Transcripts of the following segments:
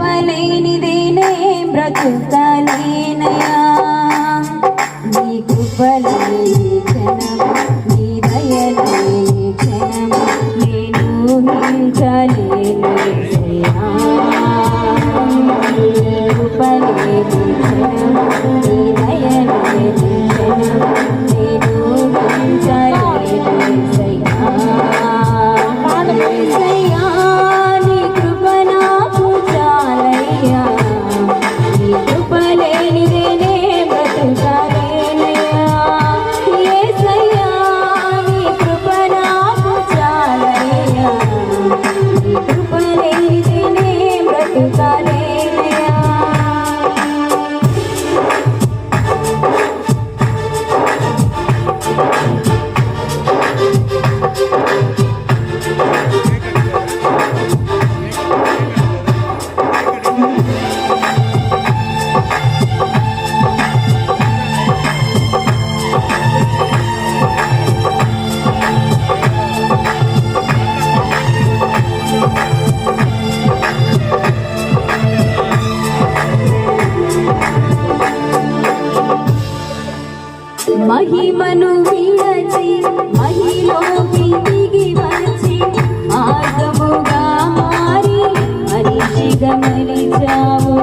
కృపలేనిదేనే బ్రతుకలేనయా నీ కృపలేని క్షణం నీ దయలేని క్షణం నేను ఊహించలేనయ్యా నీ కృపలేని క్షణం నీ దయలేని క్షణం నేను ఊహించలేనయ్యా నీ కృప నాకు చాలయ్యా నీ కృప లేనిదేనే బ్రతుకలేనయ్యా యేసయ్యా నీ కృప నాకు చాలయ్యా నీ కృప లేనిదేనే బ్రతుకలేనయ్యా మహిమను విడచి మహిలోకి దిగి వచ్చి మార్గముగా మారి మనిషిగా మలిచావు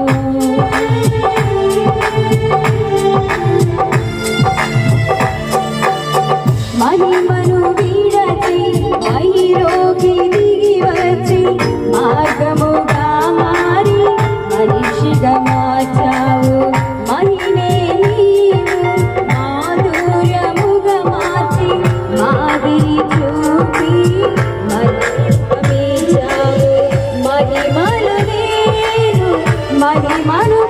మహిమను విడచి మహిలోకి దిగి వచ్చి మార్గముగా మారి మనిషిగా మార్చావు మహినే చూపి మహిమను నేను మహిమను